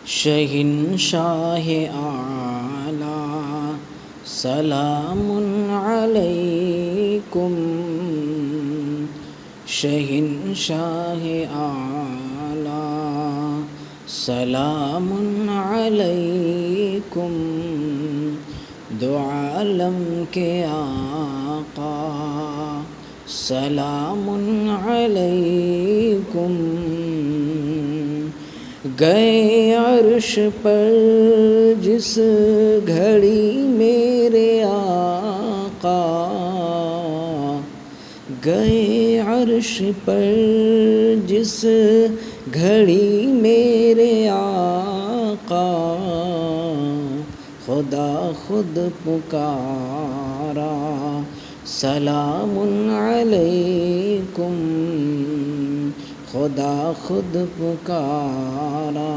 شہنشاہ اعلیٰ سلام علیکم، شہنشاہ اعلیٰ سلام علیکم، دو عالم کے آقا سلام علیکم، گئے عرش پر جس گھڑی میرے آقا، گئے عرش پر جس گھڑی میرے آقا، خدا خود پکارا سلام علیکم، خدا خود پکارا